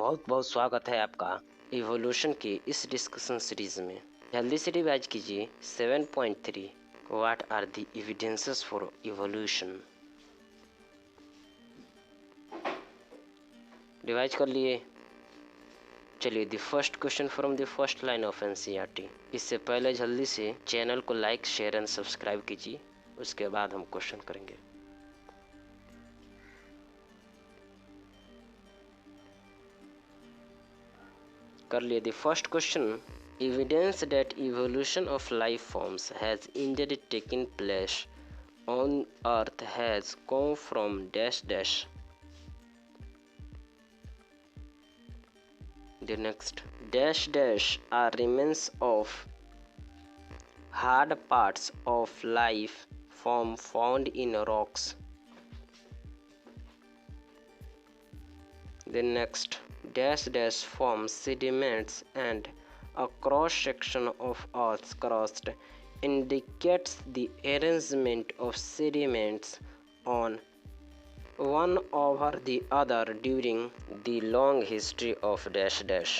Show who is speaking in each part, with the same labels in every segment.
Speaker 1: बहुत बहुत स्वागत है आपका इवोल्यूशन की इस डिस्कशन सीरीज में। जल्दी से रिवाइज कीजिए 7.3 what are the evidences for evolution. Revise कर लिए। चलिए the first question from the first line of NCERT. इससे पहले जल्दी से चैनल को लाइक शेयर एंड सब्सक्राइब कीजिए, उसके बाद हम क्वेश्चन करेंगे। कर लिए the first question, evidence that evolution of life forms has indeed taken place on earth has come from dash dash. The next dash dash are remains of hard parts of life form found in rocks. The next dash dash forms sediments and a cross section of Earth's crust indicates the arrangement of sediments on one over the other during the long history of dash dash.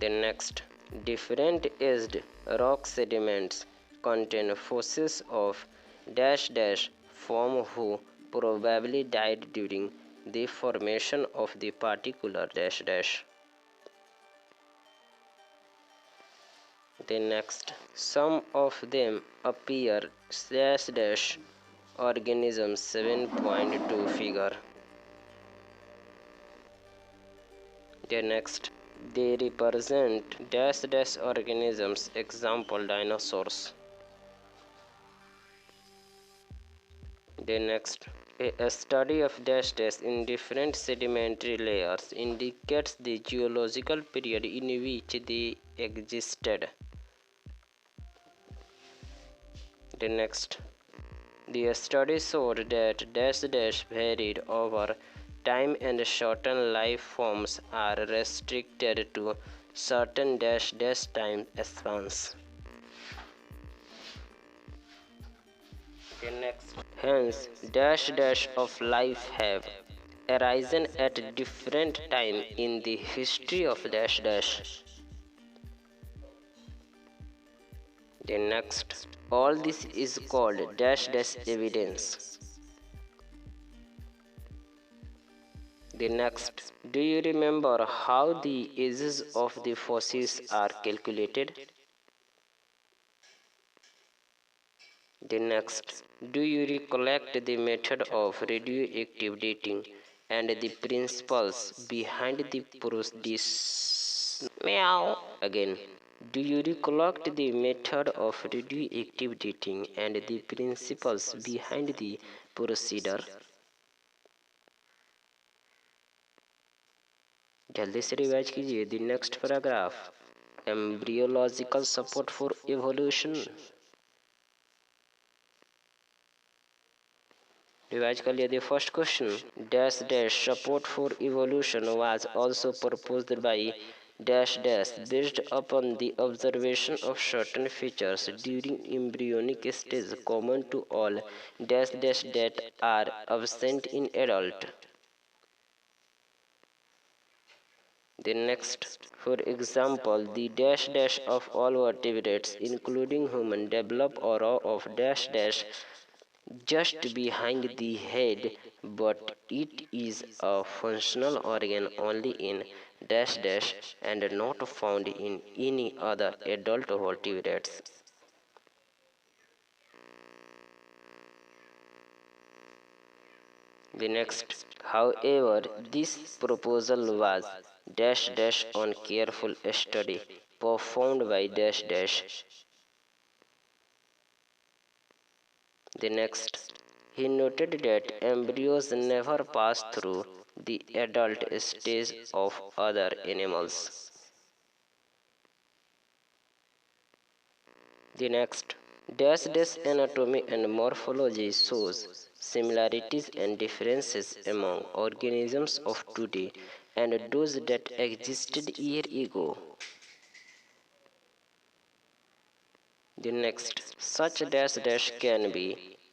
Speaker 1: The next different aged rock sediments contain fossils of dash dash form who probably died during the formation of the particular dash dash. The next, some of them appear dash dash organisms 7.2 figure. The next, they represent dash dash organisms, example dinosaurs. The next, a study of dash dash in different sedimentary layers indicates the geological period in which they existed. The next, the study showed that dash dash varied over time and certain life forms are restricted to certain dash dash time spans. The next, hence dash dash of life have arisen at different time in the history of dash dash. The next, all this is called dash dash evidence. The next, do you remember how the ages of the fossils are calculated? The next, do you recollect the method of radioactive dating and the principles behind the process? Meow. Again, do you recollect the method of radioactive dating and the principles behind the procedure? जल्दी से revise कीजिए। The next paragraph, embryological support for evolution. Revise कर लिया। The first question, dash dash support for evolution was also proposed by dash dash based upon the observation of certain features during embryonic stage common to all dash dash that are absent in adult. The next, for example, the dash dash of all vertebrates including human develop aura of dash dash just behind the head, but it is a functional organ only in dash dash and not found in any other adult vertebrates. The next, however, this proposal was dash dash on careful study performed by dash dash. The next, he noted that embryos never pass through the adult stage of other animals. The next, dash dash anatomy and morphology shows similarities and differences among organisms of today and those that existed years ago. The next, such dash dash can be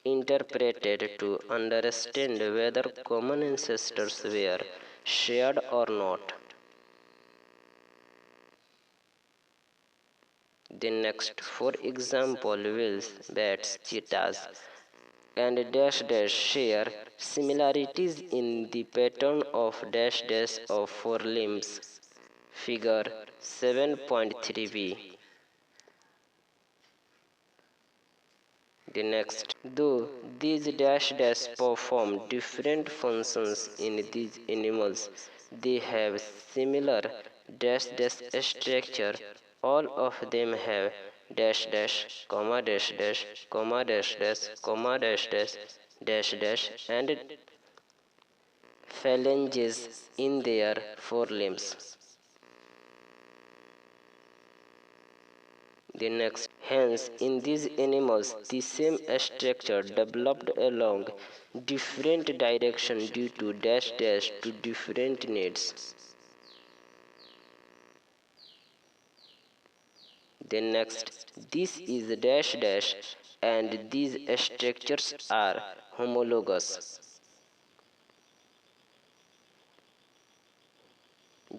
Speaker 1: interpreted to understand whether common ancestors were shared or not. The next, for example, whales, bats, cheetahs, and dash dash share similarities in the pattern of dash dash of forelimbs. Figure 7.3b. The next, though these dash dash perform different functions in these animals, they have similar dash dash structure. All of them have dash dash, comma dash dash, comma dash dash, comma dash dash, dash dash, and phalanges in their forelimbs. The next, hence, in these animals, the same structure developed along different directions due to dash dash to different needs. The next, this is dash dash, and these structures are homologous.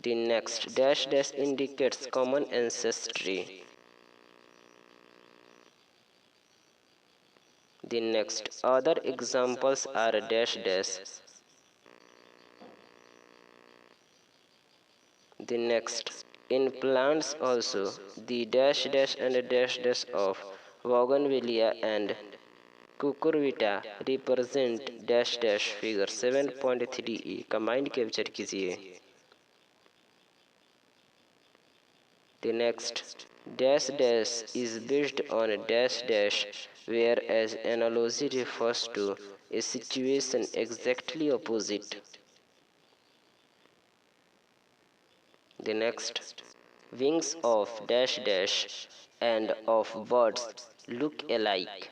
Speaker 1: The next, dash dash indicates common ancestry. The next, other examples are dash dash. The next, in plants also, the dash dash and dash dash of Bougainvillea and Cucurbita represent dash dash. Figure 7.3e combined capture कीजिए. The next, dash dash is based on dash dash, whereas analogy refers to a situation exactly opposite. The next, wings of dash dash and of birds look alike.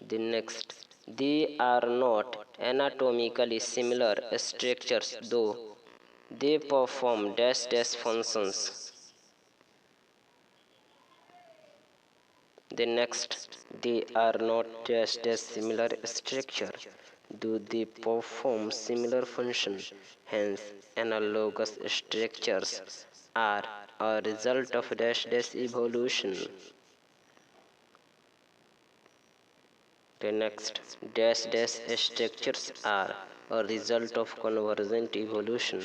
Speaker 1: The next, they are not anatomically similar structures, though they perform dash dash functions. The next, they are not dash dash similar structure, though they perform similar function. Hence, analogous structures are a result of dash dash evolution. The next, dash dash structures are a result of convergent evolution.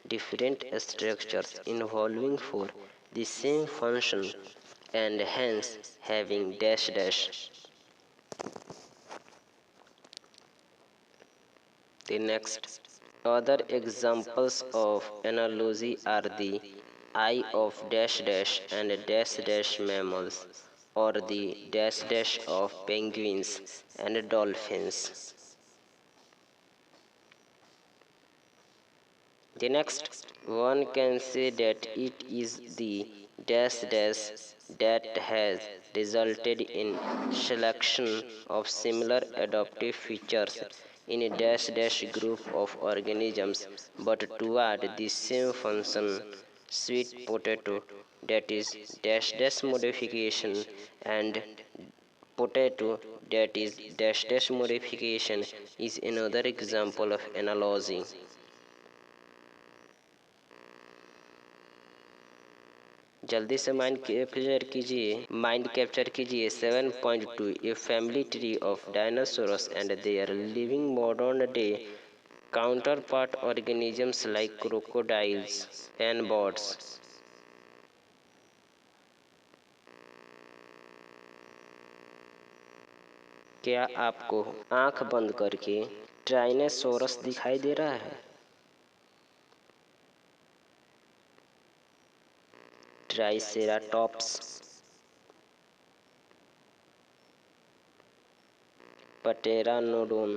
Speaker 1: Different structures involving for the same function and hence having dash dash. The next, other examples of analogy are the eye of dash dash and dash dash mammals, or the dash dash of penguins and dolphins. The next, one can say that it is the dash dash that has resulted in selection of similar adaptive features in a dash dash group of organisms, but toward the same function. Sweet potato, that is dash dash modification, and potato, that is dash dash modification, is another example of analogy. जल्दी से mind capture कीजिए 7.2 a family tree of dinosaurs and their living modern day counterpart organisms like crocodiles and birds. क्या आपको आंख बंद करके ट्राइनेसोरस दिखाई दे रहा है? ट्राइसेराटॉप्स, पटेरानोडोन,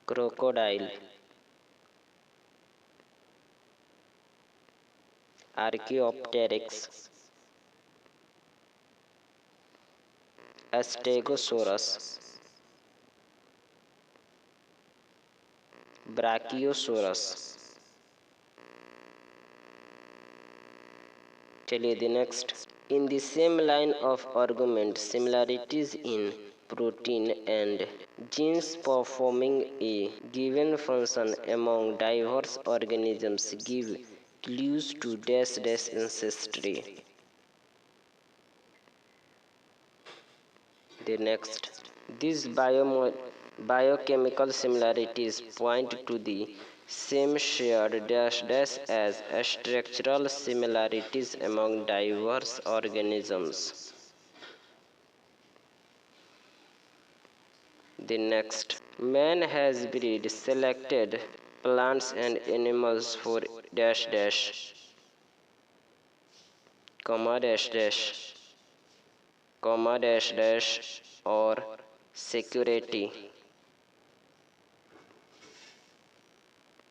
Speaker 1: क्रोकोडाइल, आर्कियोप्टेरिक्स, एस्टेगोसोरस, ब्राकियोसोरस, चलिए the next. In the same line of argument, similarities in protein and genes performing a given function among diverse organisms give clues to dash dash ancestry. The next. These biochemical similarities point to the same shared dash dash as structural similarities among diverse organisms. The next. Man has breed selected plants and animals for dash dash, comma dash dash, comma dash dash, or security.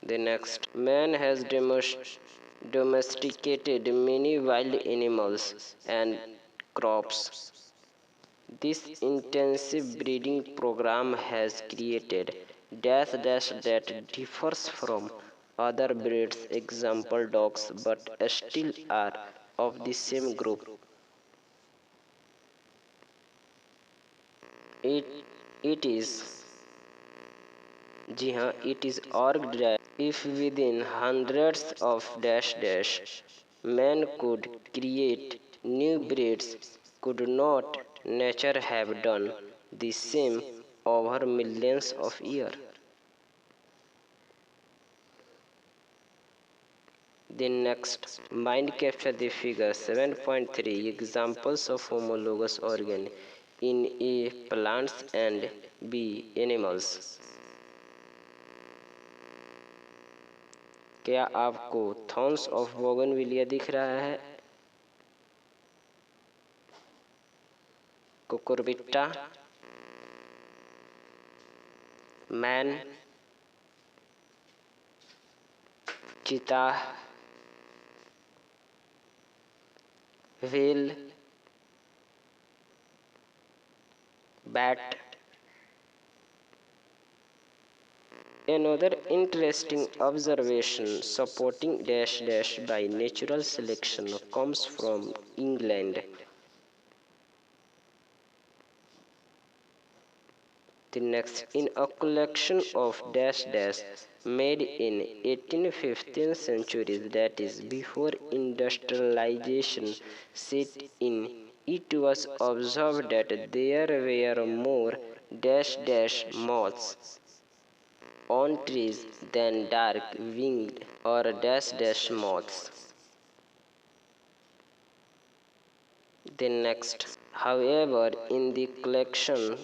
Speaker 1: The next. Man has domesticated many wild animals and crops. This intensive breeding program has created dash dash that differs from other breeds, example dogs, but still are of the same group. It, it is, जी हाँ, it is argued that if within hundreds of dash dash man could create new breeds, could not nature have done the same over millions of years? The next. Mind capture the figure 7.3 examples of homologous organ in A. Plants and B. Animals. क्या आपको thorns of bougainvillea दिख रहा है? कुकुरबिट्टा, man, चीता, whale, bat. Another interesting observation supporting dash dash by natural selection comes from England. The next. In a collection of dash dash made in 18th-15th centuries, that is before industrialization set in, it was observed that there were more dash dash moths on trees than dark-winged or dash dash moths. The next. However, in the collection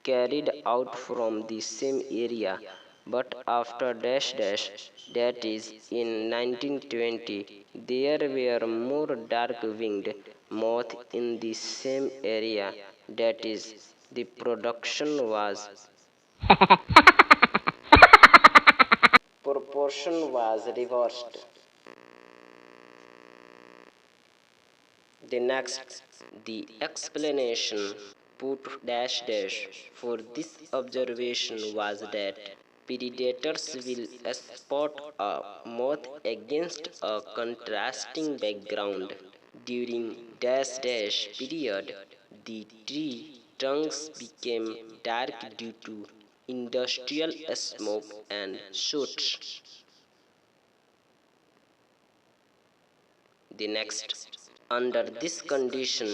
Speaker 1: carried out from the same area, but after dash dash, that is in 1920, there were more dark-winged moths in the same area, that is, the production was proportion was reversed. The next. The explanation put dash dash for this observation was that predators will spot a moth against a contrasting background. During dash dash period, the tree trunks became dark due to industrial smoke and soot. The next. Under this condition,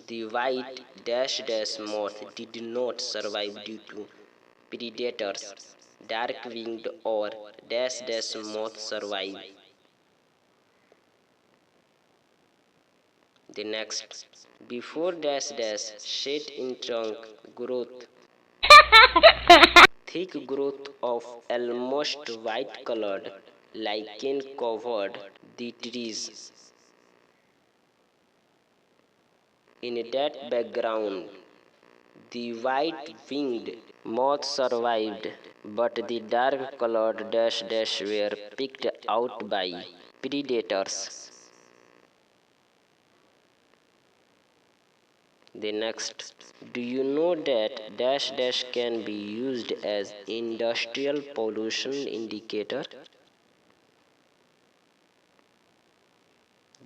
Speaker 1: the white dash dash moth did not survive due to predators. Dark-winged or dash dash moth survive. The next. Before dash dash set in trunk growth, thick growth of almost white colored lichen covered the trees. In that background, the white-winged moth survived, but the dark-colored dash dash were picked out by predators. The next. Do you know that dash dash can be used as industrial pollution indicator?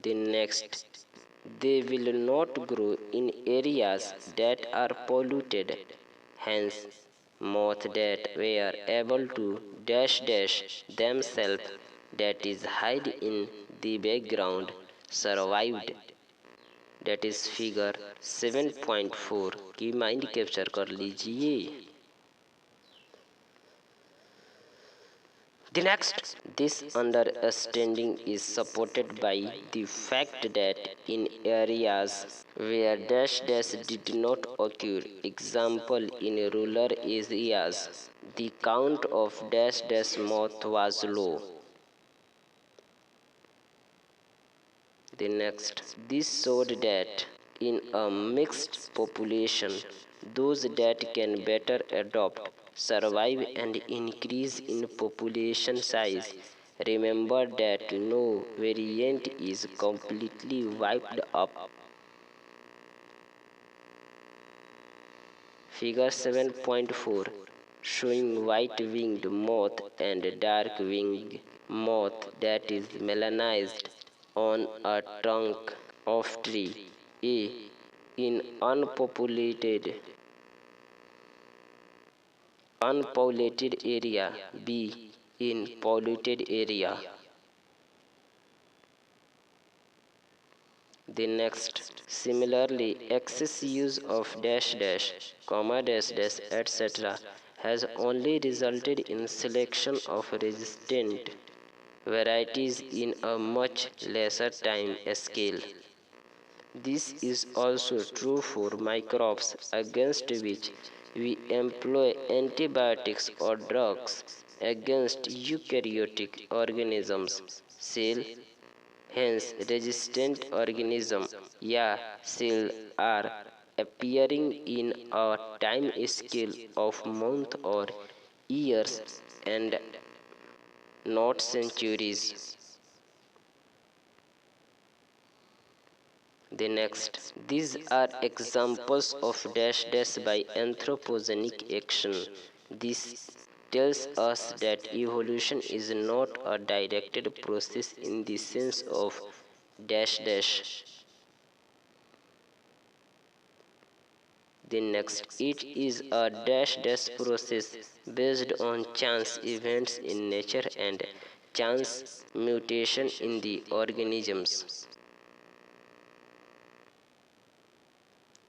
Speaker 1: The next. They will not grow in areas that are polluted. Hence, moths that were able to themselves, that is hide in the background, survived. That is figure 7.4 की mind capture कर लीजिए. The next, this understanding is supported by the fact that in areas where did not occur, example in rural areas, the count of moth was low. The next, this showed that in a mixed population, those that can better adopt, survive and increase in population size. Remember that no variant is completely wiped up. Figure 7.4 showing white-winged moth and dark-winged moth that is melanized on a trunk of tree. A. In unpolluted area. B. In polluted area. The next, similarly, excess use of comma etc. has only resulted in selection of resistant varieties in a much lesser time scale. This is also true for microbes against which we employ antibiotics or drugs against eukaryotic organisms, cell. Hence, resistant organisms, cell are appearing in a time scale of months or years and not centuries. The next, these are examples of by anthropogenic action. This tells us that evolution is not a directed process in the sense of The next, it is a process based on chance events in nature and chance mutation in the organisms.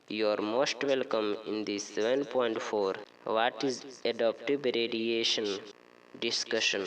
Speaker 1: You are most welcome in the 7.4 What is adaptive radiation discussion.